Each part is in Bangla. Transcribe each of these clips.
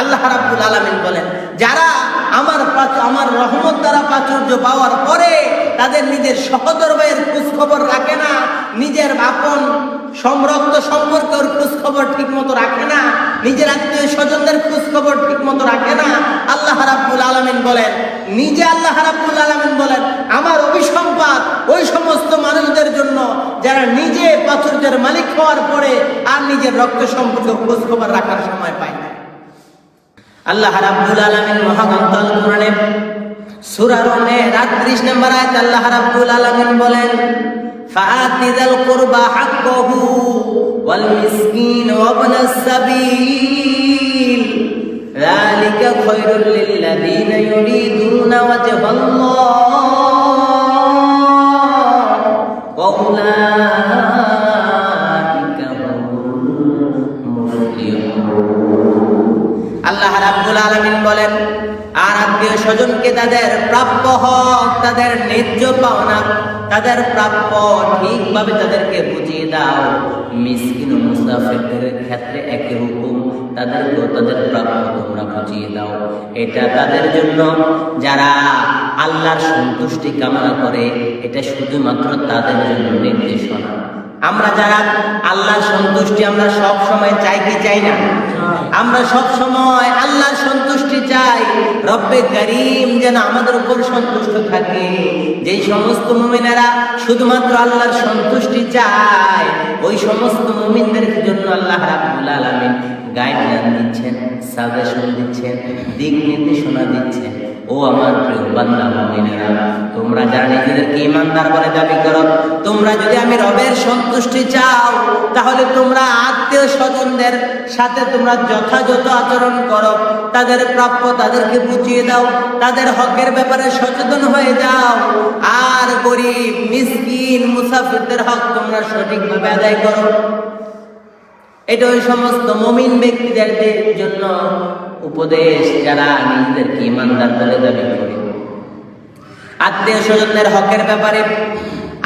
আল্লাহ রাব্বুল আলামিন বলেন, যারা আমার রহমত দ্বারা প্রাচুর্য পাওয়ার পরে তাদের নিজের সহোদর ভাইয়ের খোঁজ খবর রাখে না, নিজের আপন রক্ত সম্পর্কের খোঁজ খবর ঠিক মতো রাখে না, নিজের আত্মীয় স্বজনদের খোঁজ খবর ঠিক মতো রাখে না, আল্লাহ রাব্বুল আলামিন বলেন, নিজে আল্লাহ রাব্বুল আলামিন বলেন, আমার অভিসম্পাত ওই সমস্ত মানুষদের জন্য যারা নিজে প্রাচুর্যের মালিক হওয়ার পরে আর নিজের রক্ত সম্পর্কে খোঁজ খবর রাখার সময় পায় না। আল্লাহ রাব্বুল আলামিন মহাগ্রন্থ আল কোরআনে সূরা রুমের 38 নম্বর আয়াত আল্লাহ রাব্বুল আলামিন বলেন, ফাআতি যাল কুরবা হাক্কাহু ওয়াল মিসকিন ওয়া ইবনাস সাবিল যালিকা খায়রুল লিল্লাযিনা ইউরিদুনা ওয়াজহাল্লাহ ওয়া উলাইকা হুমুল মুফলিহুন। আল্লাহ রাব্বুল আলামিন বলেন, আর আত্মীয় স্বজনকে তাদের প্রাপ্য হক, তাদের ন্যায্য পাওনা, তাদের প্রাপ্য ঠিকভাবে তাদেরকে বুঝিয়ে দাও। মিসকিন ও মুসাফিরদের ক্ষেত্রে একই হুকুম, তাদেরকেও তাদের প্রাপ্য তোমরা বুঝিয়ে দাও। এটা তাদের জন্য যারা আল্লাহর সন্তুষ্টি কামনা করে, এটা শুধুমাত্র তাদের জন্য নির্দেশনা। আমরা যারা আল্লাহর সন্তুষ্টি আমরা সব সময় চাই কি চাই না? আমরা সব সময় আল্লাহর সন্তুষ্টি চাই। রব্বে কারীম যেন আমাদের উপর সন্তুষ্ট থাকে। যেই সমস্ত মুমিনেরা শুধুমাত্র আল্লাহর সন্তুষ্টি চায়, ওই সমস্ত মুমিনদের জন্য আল্লাহ রাব্বুল আলামিন গাইডলাইন দিচ্ছেন, সাজেশন দিচ্ছেন, দিক নির্দেশনা দিচ্ছেন। ও আমার প্রিয় বান্দা মুমিনেরা, তোমরা যারা নিজেদেরকে ঈমানদার বলে দাবি করো, তোমরা যদি আমি রবের সন্তুষ্টি চাও, তাহলে তোমরা আত্মীয় স্বজনদের সাথে তোমরা যথাযথ আচরণ করো, তাদের প্রাপ্য তাদেরকে বুঝিয়ে দাও, তাদের হকের ব্যাপারে সচেতন হয়ে যাও। আর গরিব মিসকিন মুসাফিরদের হক তোমরা সঠিকভাবে আদায় করো। এটা ওই সমস্ত মুমিন ব্যক্তিদের জন্য উপদেশ যারা নিজেদেরকে ঈমানদার বলে দাবি করে। আত্মীয় স্বজনদের হকের ব্যাপারে,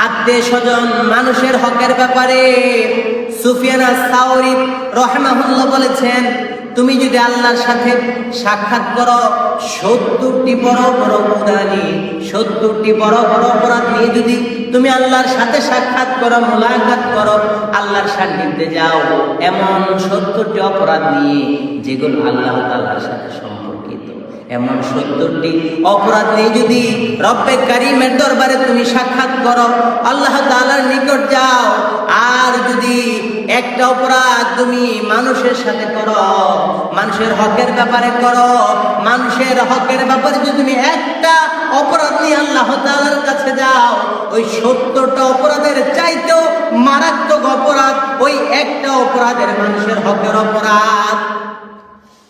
আত্মীয় স্বজন মানুষের হকের ব্যাপারে সুফিয়ান আস-সাওরী রাহিমাহুল্লাহ বলেছেন, তুমি যদি আল্লাহর সাথে সাক্ষাৎ করো, 70টি বড় বড় গুনাহ নিয়ে, 70টি বড় বড় অপরাধ নিয়ে যদি তুমি আল্লাহর সাথে সাক্ষাৎ করো, মোলাকাত করো, আল্লাহর সান্নিধ্যে যাও, এমন 70টি অপরাধ নিয়ে যেগুলো আল্লাহ তাআলার সাথে সম্পর্কিত, এমন 70টি অপরাধ নিয়ে যদি রব্বে কারীমের দরবারে তুমি সাক্ষাৎ করো, আল্লাহ তাআলার নিকট যাও, আর যদি একটা অপরাধ তুমি মানুষের সাথে করো, মানুষের হকের ব্যাপারে করো, মানুষের হকের ব্যাপারে যদি তুমি একটা অপরাধ নিয়ে আল্লাহ তাআলার কাছে যাও, ওই 70টা অপরাধের চাইতেও মারাত্মক অপরাধ ওই একটা অপরাধের, মানুষের হকের অপরাধ।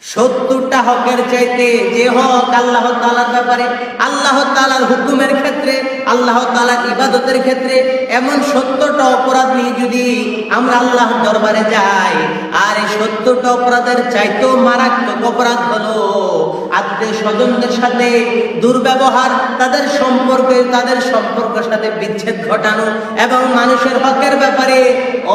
70টা হকের চাইতে যে হক আল্লাহ তাআলার ব্যাপারে, আল্লাহ তাআলার হুকুমের ক্ষেত্রে, আল্লাহ তাআলার ইবাদতের ক্ষেত্রে এমন 70টা অপরাধ নিয়ে যদি আমরা আল্লাহর দরবারে যাই, আর এই 70টা অপরাধের চাইতেও মারাত্মক অপরাধ হলো আত্মীয় স্বজনদের সাথে দুর্ব্যবহার, তাদের সম্পর্কের সাথে বিচ্ছেদ ঘটানো এবং মানুষের হকের ব্যাপারে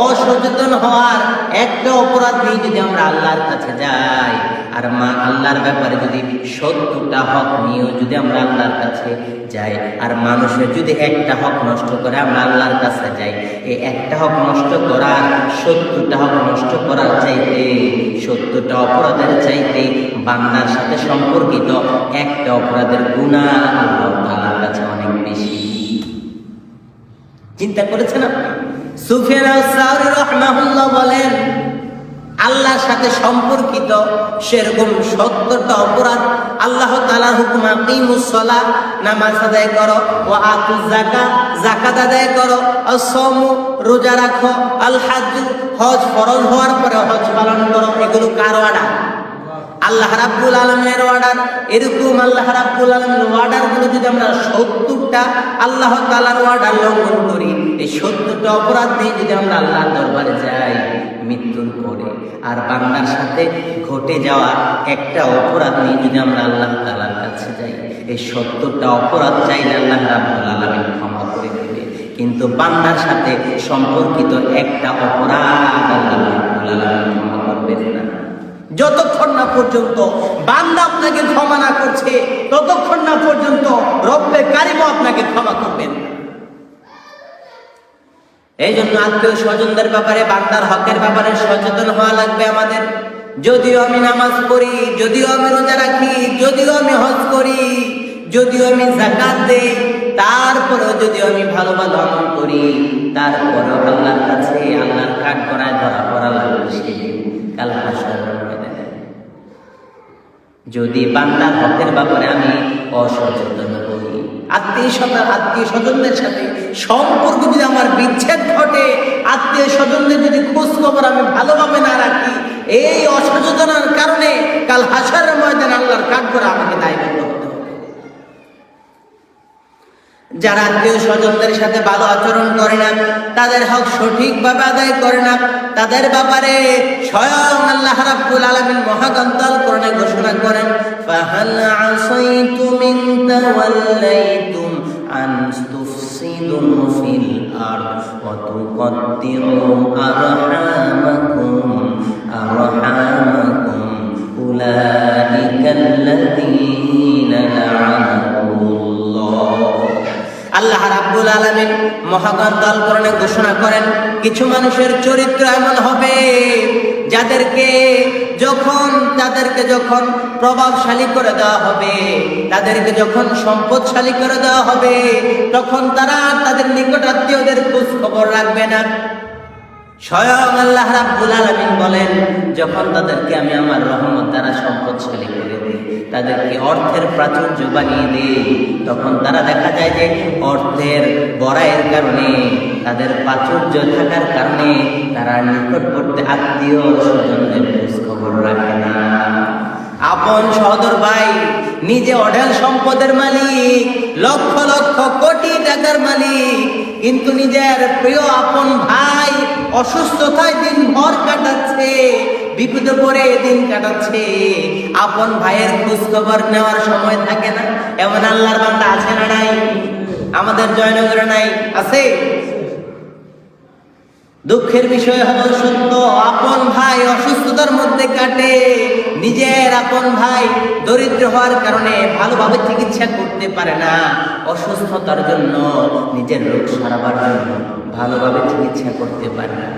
অসচেতন হওয়ার একটা অপরাধ নিয়ে যদি আমরা আল্লাহর কাছে যাই, আর আল্লাহর ব্যাপারে যদি 70টা হক নিয়েও যদি আমরা আল্লাহর কাছে যাই, আর মানুষের যদি একটা হক নষ্ট করে আমরা আল্লাহর কাছে যাই, এই একটা হক নষ্ট করার 70টা হক নষ্ট করার চাইতে, 70টা অপরাধের চাইতে বান্দার সাথে সম্পর্কিত একটা অপরাধের গুনাহ আল্লাহ তাআলার কাছে অনেক বেশি। চিন্তা করেছেন আপনি? সুফিয়ান আস-সাওরী রাহিমাহুল্লাহ বলেন, আল্লাহর সাথে সম্পর্কিত সেরকম 70টা অপরাধ আল্লাহ তাআলার হুকুম, আকিমুস সালাহ, নামাজ আদায় করো, ওয়া আতুজ যাকাত, যাকাত আদায় করো, আস-সাওমু, রোজা রাখো, আল হজ, হজ ফরজ হওয়ার পরে হজ পালন করো, এগুলো কার অর্ডার? আল্লাহ রাব্বুল আলামিনের অর্ডার। এরকম আল্লাহ রাব্বুল আলামিনের অর্ডারগুলো যদি আমরা 70টা আল্লাহ তাআলার অর্ডার লঙ্ঘন করি, এই 70টা অপরাধ নিয়ে যদি আমরা আল্লাহর দরবারে যাই মৃত্যুর পরে, আর বান্দার সাথে ঘটে যাওয়া একটা অপরাধ নিয়ে যদি আমরা আল্লাহ তাআলার কাছে যাই, এই 70টা অপরাধ চাইলে আল্লাহ রাব্বুল আলামিন ক্ষমা করে দেবে, কিন্তু বান্দার সাথে সম্পর্কিত একটা অপরাধ আল্লাহ রাব্বুল আলামিন ক্ষমা করবেন না। যতক্ষণ না পর্যন্ত বান্দা আপনাকে ক্ষমা না করছে, ততক্ষণ না পর্যন্ত রব্বে কারিমও আপনাকে ক্ষমা করবেন। এই জন্য আত্মীয় স্বজনদের ব্যাপারে, বান্দার হকের ব্যাপারে সচেতন হওয়া লাগবে আমাদের। যদিও আমি নামাজ পড়ি, যদিও আমি রোজা রাখি, যদিও আমি হজ করি, যদিও আমি যাকাত দেই, তারপরেও যদিও আমি ভালো ভালো আমল করি, তারপরেও আল্লাহর কাছে আল্লাহর কাঠগড়ায় ধরা পড়া লাগবে সেদিন কাল হাসরের ময়দানে। যদি বান্দার হকের ব্যাপারে আমি অসচেতন হই, আত্মীয় স্বজনদের সাথে সম্পর্ক যদি আমার বিচ্ছেদ ঘটে, আত্মীয় স্বজনদের যদি খোঁজ খবর আমি ভালোভাবে না রাখি, এই অসচেতনার কারণে কাল হাসরের ময়দানে আল্লাহর কাঠগড়ায় আমাকে দায়বদ্ধ হতে হবে। যারা আত্মীয় স্বজনদের সাথে ভালো আচরণ করে না, তাদের হক সঠিকভাবে আদায় করে না, তাদের ব্যাপারে স্বয়ং আল্লাহ রাব্বুল আলামিন মহাগ্রন্থ আল কোরআনে ঘোষণা করেন, ফাহাল আসাইতুম ইন তাওয়াল্লাইতুম আন তুফসিদু ফিল আরদ ওয়া তুকদ্দিরু আরহামাকুম উলাইকাল্লাযীনা লা'নাহুল্লাহ। আল্লাহ রাব্বুল আলামিন মহাগ্রন্থ আল কোরআনে ঘোষণা করেন, কিছু মানুষের চরিত্র এমন হবে তাদেরকে যখন প্রভাবশালী করে দেওয়া হবে, তাদেরকে যখন সম্পদশালী করে দেওয়া হবে, তখন তারা তাদের নিকট আত্মীয়দের খোঁজ খবর রাখবে না। স্বয়ং আল্লাহ রাব্বুল আলামিন বলেন, যখন তাদেরকে আমি আমার রহমত দ্বারা সম্পদশালী করে দিই, তাদেরকে অর্থের প্রাচুর্য বানিয়ে দিই, তখন তারা দেখা যায় যে অর্থের বড়াইয়ের কারণে, তাদের প্রাচুর্য থাকার কারণে তারা নিকটবর্তী আত্মীয় স্বজনদের খোঁজ খবর রাখে না। আপন সহোদর ভাই নিজে অঢেল সম্পদের মালিক, লক্ষ লক্ষ কোটি টাকার মালিক, কিন্তু নিজের প্রিয় আপন ভাই অসুস্থতায় দিন ভর কাটাচ্ছে, বিপদে পড়ে দিন কাটাচ্ছে, আপন ভাইয়ের খোঁজ খবর নেওয়ার সময় থাকে না। এমন আল্লাহর বান্দা আছে না নাই? আমাদের জয়নগরে নাই? আছে। দুঃখের বিষয় হলো সত্য, আপন ভাই অসুস্থতার মধ্যে কাটে, নিজের আপন ভাই দরিদ্র হওয়ার কারণে ভালোভাবে চিকিৎসা করতে পারে না, অসুস্থতার জন্য নিজের রোগ সারাবার জন্য ভালোভাবে চিকিৎসা করতে পারে না।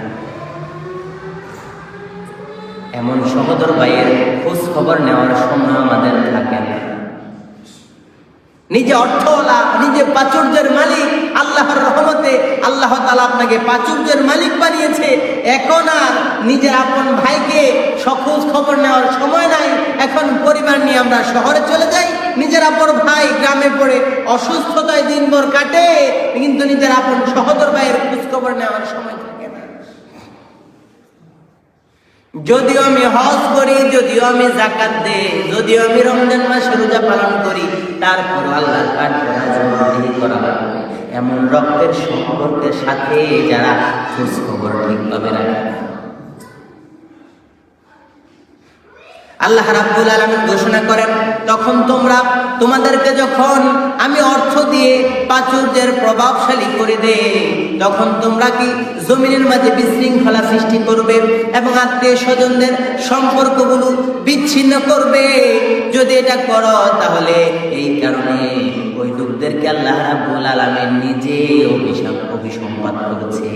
এমন সহোদর ভাইয়ের খোঁজ খবর নেওয়ার সময় আমাদের থাকে না। নিজে অর্থওয়ালা, নিজে প্রাচুর্যের মালিক, আল্লাহর রহমতে আল্লাহ তাআলা আপনাকে প্রাচুর্যের মালিক বানিয়েছে, এখন আর নিজের আপন ভাইকে খোঁজ খবর নেওয়ার সময় নাই। এখন পরিবার নিয়ে আমরা শহরে চলে যাই, নিজের আপন ভাই গ্রামে পড়ে অসুস্থতায় দিনভর কাটে, কিন্তু নিজের আপন সহোদর ভাইয়ের খোঁজ খবর নেওয়ার সময় থাকে না। যদিও আমি হজ করি, যদিও আমি যাকাত দেই, যদিও আমি রমজান মাসে রোজা পালন করি, তারপর আল্লাহর কাঠগড়ায় জবাবদিহি করা লাগবে এমন রক্তের সম্পর্কের সাথে যারা খোঁজ খবর ঠিকভাবে রাখে। আল্লাহ রাব্বুল আলামিন ঘোষণা করেন, তখন তোমাদেরকে যখন আমি অর্থ দিয়ে প্রাচুর্যের প্রভাবশালী করে দে, তখন তোমরা কি জমিনের মাঝে বিশৃঙ্খলা সৃষ্টি করবে এবং আত্মীয় স্বজনদের সম্পর্কগুলো বিচ্ছিন্ন করবে। যদি এটা করো, তাহলে এই কারণে ওই লোকদেরকে আল্লাহ রাব্বুল আলামিন নিজে অভিসম্পাত করেছে।